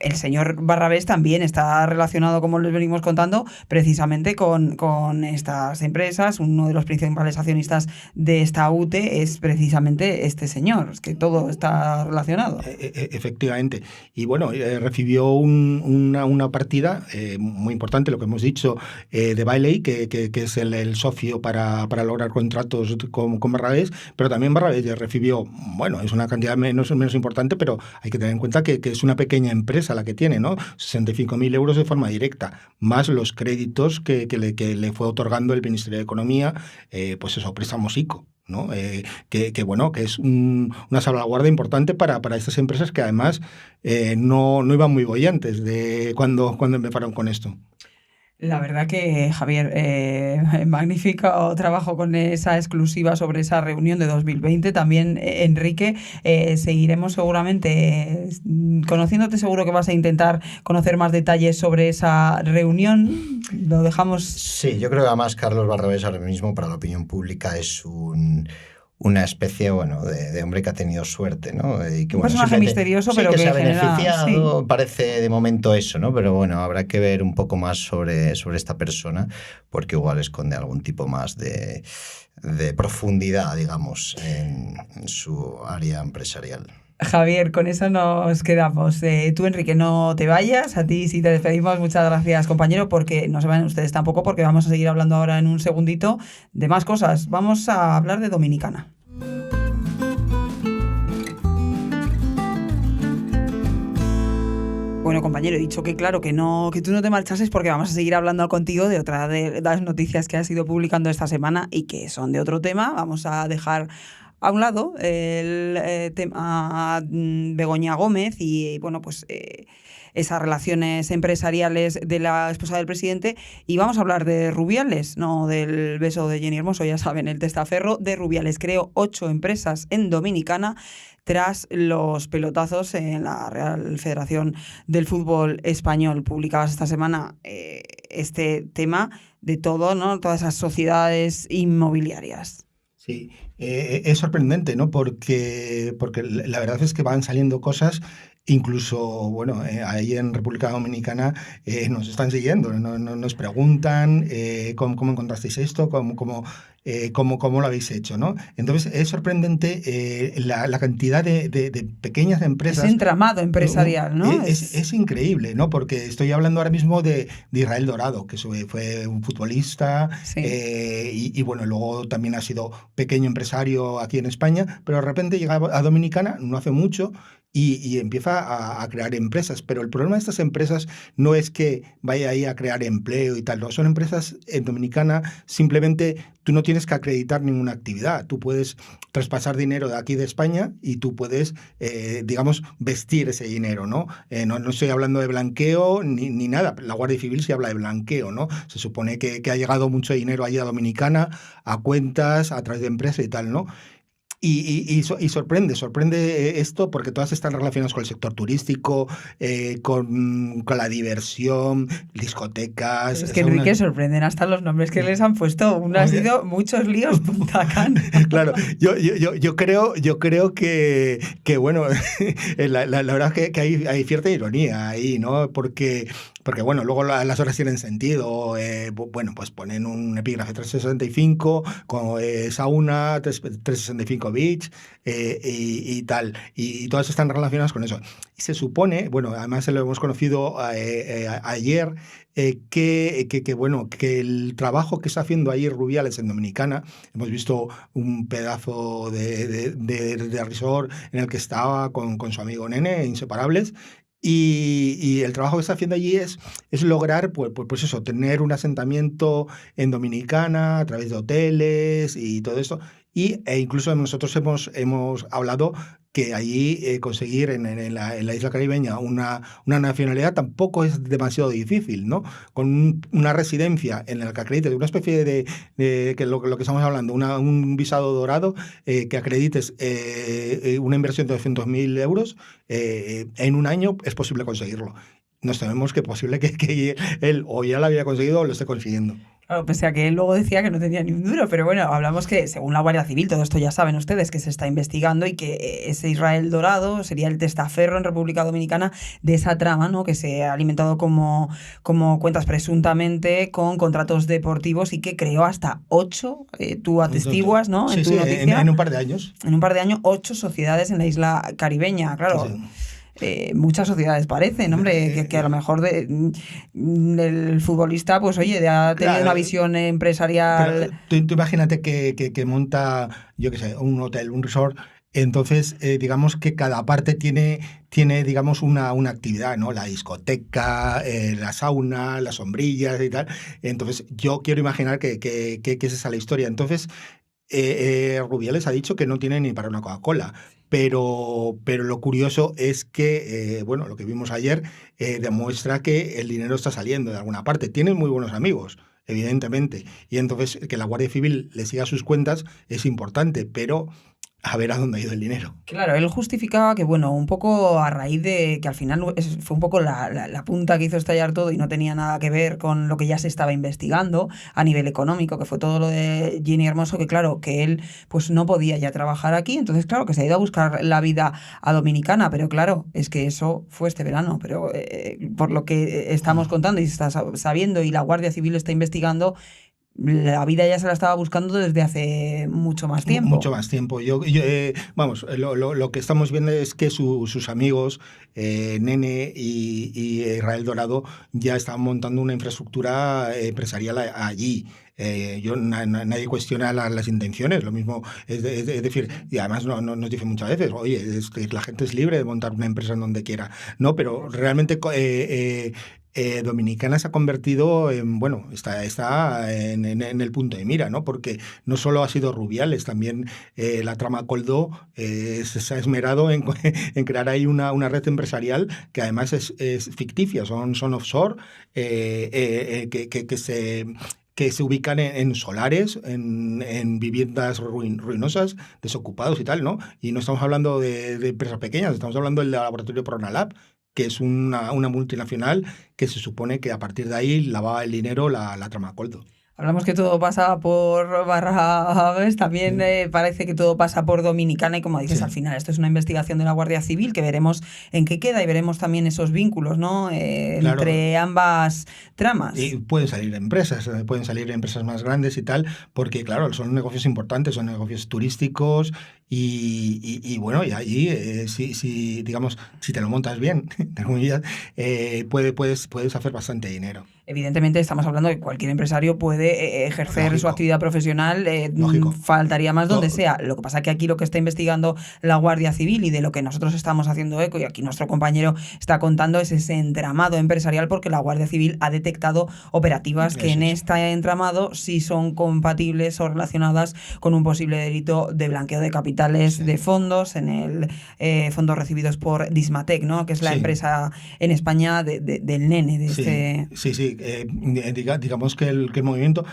A: el señor Barrabés también está relacionado, como les venimos contando, precisamente con estas empresas. Uno de los principales accionistas de esta UTE es precisamente este señor. Es que todo está relacionado.
D: Efectivamente. Y bueno, recibió una partida muy importante, lo que hemos dicho, de Bailey, que es el socio para lograr contratos con Barrabés, pero también Barrabés recibió, bueno, es una cantidad menos importante, pero hay que tener en cuenta que es una pequeña empresa la que tiene, ¿no? 65.000 euros de forma directa, más los créditos que le fue otorgando el Ministerio de Economía, pues eso, préstamos ICO, ¿no? Bueno, que es una salvaguarda importante para estas empresas que además no iban muy bollantes de cuando empezaron con esto.
A: La verdad que, Javier, magnífico trabajo con esa exclusiva sobre esa reunión de 2020. También, Enrique, seguiremos seguramente conociéndote. Seguro que vas a intentar conocer más detalles sobre esa reunión. Lo dejamos.
C: Sí, yo creo que además Carlos Barrabés ahora mismo para la opinión pública es una especie, bueno, de hombre que ha tenido suerte, ¿no? Y que,
A: un personaje misterioso, pero
C: que se ha
A: genera,
C: beneficiado,
A: sí.
C: Parece de momento eso, ¿no? Pero bueno, habrá que ver un poco más sobre esta persona, porque igual esconde algún tipo más de profundidad, digamos, en su área empresarial.
A: Javier, con eso nos quedamos. Tú, Enrique, no te vayas. A ti sí te despedimos. Muchas gracias, compañero, porque no se vayan ustedes tampoco, porque vamos a seguir hablando ahora en un segundito de más cosas. Vamos a hablar de Dominicana. Bueno, compañero, he dicho que claro, que tú no te marchases porque vamos a seguir hablando contigo de otra de las noticias que has ido publicando esta semana y que son de otro tema. Vamos a dejar a un lado el tema Begoña Gómez y bueno, pues esas relaciones empresariales de la esposa del presidente, y vamos a hablar de Rubiales, no del beso de Jenny Hermoso, ya saben, el testaferro de Rubiales. Creó 8 empresas en Dominicana tras los pelotazos en la Real Federación del Fútbol Español. Publicabas esta semana este tema de todo, ¿no? Todas esas sociedades inmobiliarias.
D: Sí, es sorprendente, ¿no? Porque la verdad es que van saliendo cosas, incluso, bueno, ahí en República Dominicana nos están siguiendo, nos preguntan cómo encontrasteis esto, cómo lo habéis hecho, ¿no? Entonces es sorprendente la cantidad de pequeñas empresas.
A: Es entramado empresarial, ¿no?
D: Es increíble, ¿no? Porque estoy hablando ahora mismo de Israel Dorado, que fue un futbolista, sí. Y bueno, luego también ha sido pequeño empresario aquí en España, pero de repente llega a Dominicana, no hace mucho, y empieza a crear empresas. Pero el problema de estas empresas no es que vaya ahí a crear empleo y tal, no, son empresas en Dominicana, simplemente tú no tienes que acreditar ninguna actividad, tú puedes traspasar dinero de aquí de España y tú puedes, digamos, vestir ese dinero, ¿no? No estoy hablando de blanqueo ni nada, la Guardia Civil sí habla de blanqueo, ¿no? Se supone que ha llegado mucho dinero allí a Dominicana, a cuentas, a través de empresas y tal, ¿no? Y sorprende esto porque todas están relacionadas con el sector turístico, con la diversión, discotecas.
A: Pero es que, Enrique, sorprenden hasta los nombres que les han puesto. Uno ha sido muchos líos, Punta Cana.
D: Claro, yo creo que bueno, la verdad es que hay cierta ironía ahí, ¿no? Porque porque bueno, luego las horas tienen sentido. Bueno, pues ponen un epígrafe 365 con sauna, 365 beach y tal. Y todas están relacionadas con eso. Y se supone, bueno, además lo hemos conocido ayer, bueno, que el trabajo que está haciendo ahí Rubiales en Dominicana, hemos visto un pedazo de resort en el que estaba con su amigo Nene, inseparables, y el trabajo que está haciendo allí es lograr, pues eso, tener un asentamiento en Dominicana a través de hoteles y todo esto. E incluso nosotros hemos hablado que allí conseguir en la isla caribeña una nacionalidad tampoco es demasiado difícil, ¿no? Con una residencia en la que acredites una especie de que lo que estamos hablando, un visado dorado, que acredites una inversión de 200.000 euros, en un año es posible conseguirlo. Nos tememos que es posible que él o ya lo había conseguido o lo esté consiguiendo.
A: Claro, pese a que él luego decía que no tenía ni un duro, pero bueno, hablamos que según la Guardia Civil, todo esto ya saben ustedes que se está investigando y que ese Israel Dorado sería el testaferro en República Dominicana de esa trama, ¿no? Que se ha alimentado como cuentas presuntamente con contratos deportivos y que creó hasta 8, tú atestiguas, ¿no?
D: En tu noticia, en un par de años.
A: En un par de años, 8 sociedades en la isla caribeña, claro. Sí. Muchas sociedades parecen, hombre, que a lo mejor el futbolista, pues oye, ha tenido una visión empresarial.
D: Pero tú imagínate que monta, yo qué sé, un hotel, un resort. Entonces, digamos que cada parte tiene digamos, una actividad, ¿no? La discoteca, la sauna, las sombrillas y tal. Entonces, yo quiero imaginar que es esa la historia. Entonces, Rubiales ha dicho que no tiene ni para una Coca-Cola. Pero lo curioso es que, bueno, lo que vimos ayer demuestra que el dinero está saliendo de alguna parte. Tienen muy buenos amigos, evidentemente. Y entonces que la Guardia Civil le siga sus cuentas es importante, pero a ver a dónde ha ido el dinero.
A: Claro, él justificaba que, bueno, un poco a raíz de que al final fue un poco la punta que hizo estallar todo y no tenía nada que ver con lo que ya se estaba investigando a nivel económico, que fue todo lo de Ginny Hermoso, que claro, que él pues no podía ya trabajar aquí, entonces claro, que se ha ido a buscar la vida a Dominicana, pero claro, es que eso fue este verano, pero por lo que estamos contando y se está sabiendo y la Guardia Civil está investigando, la vida ya se la estaba buscando desde hace mucho más tiempo.
D: Mucho más tiempo. Vamos, lo que estamos viendo es que sus amigos, Nene y Israel Dorado, ya están montando una infraestructura empresarial allí. Nadie cuestiona las intenciones, lo mismo, es decir, y además nos dicen muchas veces, oye, es que la gente es libre de montar una empresa en donde quiera, ¿no? Pero realmente Dominicana se ha convertido en, bueno, está en el punto de mira, ¿no? Porque no solo ha sido Rubiales, también la trama Coldo se ha esmerado en crear ahí una red empresarial que además es ficticia, son offshore, que se ubican en solares, en viviendas ruinosas, desocupados y tal, ¿no? Y no estamos hablando de empresas pequeñas, estamos hablando del laboratorio Pronalab, que es una multinacional que se supone que a partir de ahí lavaba el dinero la trama Coldo.
A: Hablamos que todo pasa por Barrabás, también parece que todo pasa por Dominicana y como dices, sí. Al final esto es una investigación de la Guardia Civil que veremos en qué queda y veremos también esos vínculos, ¿no? Claro. Entre ambas tramas.
D: Y pueden salir empresas más grandes y tal, porque claro, son negocios importantes, son negocios turísticos y bueno, y allí si digamos, si te lo montas bien, puedes hacer bastante dinero.
A: Evidentemente estamos hablando de que cualquier empresario puede ejercer
D: Lógico.
A: Su actividad profesional, faltaría más donde sea. Lo que pasa es que aquí lo que está investigando la Guardia Civil y de lo que nosotros estamos haciendo eco, y aquí nuestro compañero está contando, es ese entramado empresarial, porque la Guardia Civil ha detectado operativas que en este entramado sí son compatibles o relacionadas con un posible delito de blanqueo de capitales de fondos, en el fondos recibidos por Dismatec, ¿no? Que es la empresa en España del Nene.
D: Sí. Digamos que el movimiento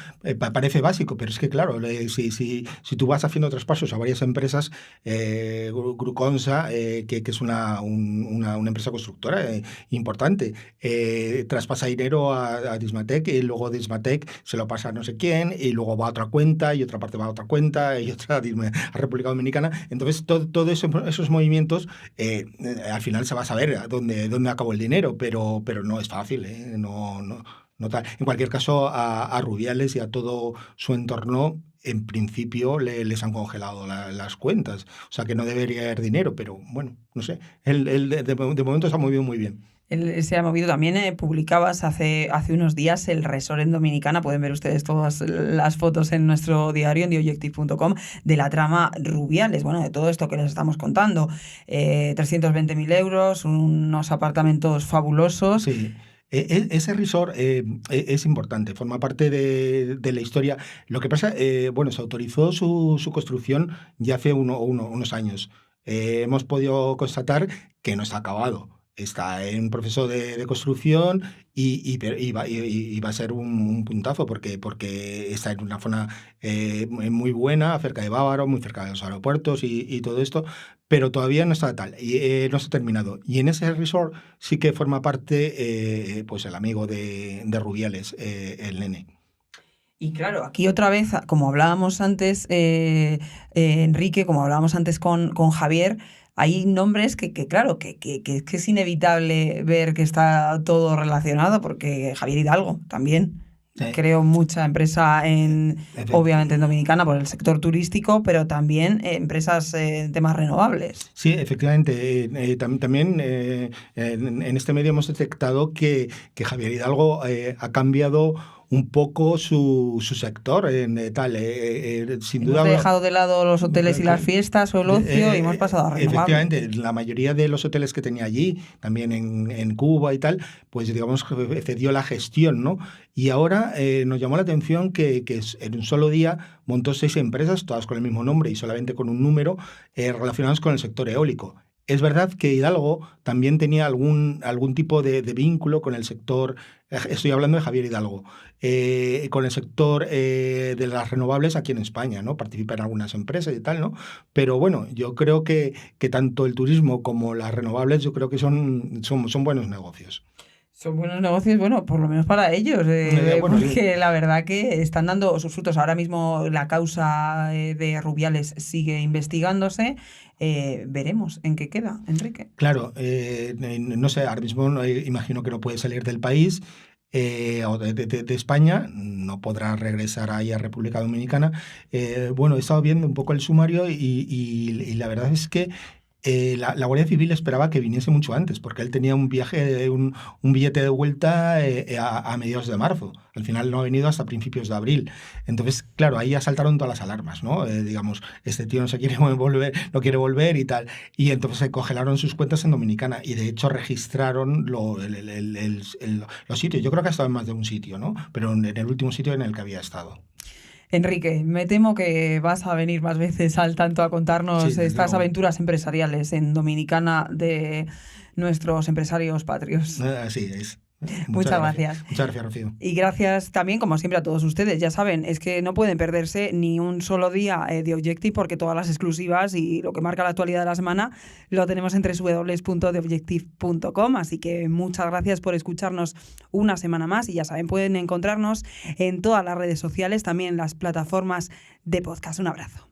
D: parece básico, pero es que claro, si tú vas haciendo traspasos a varias empresas, Gruconsa, que es una empresa constructora importante, traspasa dinero a Dismatec y luego Dismatec se lo pasa a no sé quién y luego va a otra cuenta y otra parte va a otra cuenta y otra a República Dominicana. Dominicana. Entonces, todo esos movimientos, al final se va a saber dónde acabó el dinero, pero no es fácil, no tal. En cualquier caso, a Rubiales y a todo su entorno, en principio les han congelado las cuentas. O sea que no debería haber dinero, pero bueno, no sé. Él de momento se ha movido muy bien.
A: Él se ha movido también, publicabas hace unos días el resort en Dominicana, pueden ver ustedes todas las fotos en nuestro diario en theobjective.com, de la trama Rubiales, bueno, de todo esto que les estamos contando. 320.000 euros, unos apartamentos fabulosos.
D: Sí. Ese resort es importante, forma parte de la historia. Lo que pasa, bueno, se autorizó su construcción ya hace unos años. Hemos podido constatar que no está acabado. Está en proceso de construcción y va a ser un puntazo porque está en una zona muy buena, cerca de Bávaro, muy cerca de los aeropuertos y todo esto, pero todavía no está tal, no está terminado. Y en ese resort sí que forma parte pues el amigo de Rubiales, el nene.
A: Y claro, aquí otra vez, como hablábamos antes, Enrique, como hablábamos antes con Javier, hay nombres que claro, que es inevitable ver que está todo relacionado, porque Javier Hidalgo también creó mucha empresa obviamente en Dominicana por el sector turístico, pero también empresas en temas renovables.
D: Sí, efectivamente. También en este medio hemos detectado que Javier Hidalgo ha cambiado un poco su sector sin duda.
A: Hemos dejado de lado los hoteles y las fiestas o el ocio y hemos pasado a renovables.
D: Efectivamente, la mayoría de los hoteles que tenía allí, también en Cuba y tal, pues digamos que cedió la gestión, ¿no? Y ahora nos llamó la atención que en un solo día montó 6 empresas, todas con el mismo nombre y solamente con un número, relacionadas con el sector eólico. Es verdad que Hidalgo también tenía algún tipo de vínculo con el sector, estoy hablando de Javier Hidalgo, con el sector de las renovables aquí en España, ¿no? Participa en algunas empresas y tal, ¿no? Pero bueno, yo creo que tanto el turismo como las renovables, yo creo que son buenos negocios.
A: Son buenos negocios, bueno, por lo menos para ellos, porque la verdad que están dando sus frutos. Ahora mismo la causa de Rubiales sigue investigándose. Veremos en qué queda, Enrique.
D: Claro, no sé, ahora mismo imagino que no puede salir del país o de España, no podrá regresar ahí a República Dominicana. Bueno, he estado viendo un poco el sumario y la verdad es que la Guardia Civil esperaba que viniese mucho antes, porque él tenía un viaje, un billete de vuelta a mediados de marzo. Al final no ha venido hasta principios de abril. Entonces, claro, ahí ya saltaron todas las alarmas, ¿no? Digamos, este tío no se quiere volver, no quiere volver y tal. Y entonces se congelaron sus cuentas en Dominicana y de hecho registraron los sitios. Yo creo que ha estado en más de un sitio, ¿no? Pero en el último sitio en el que había estado.
A: Enrique, me temo que vas a venir más veces al tanto a contarnos estas aventuras empresariales en Dominicana de nuestros empresarios patrios.
D: Así es.
A: Muchas gracias.
D: Muchas gracias, Rocío.
A: Y gracias también, como siempre, a todos ustedes. Ya saben, es que no pueden perderse ni un solo día de Objective, porque todas las exclusivas y lo que marca la actualidad de la semana lo tenemos en www.theobjective.com. Así que muchas gracias por escucharnos una semana más. Y ya saben, pueden encontrarnos en todas las redes sociales, también en las plataformas de podcast. Un abrazo.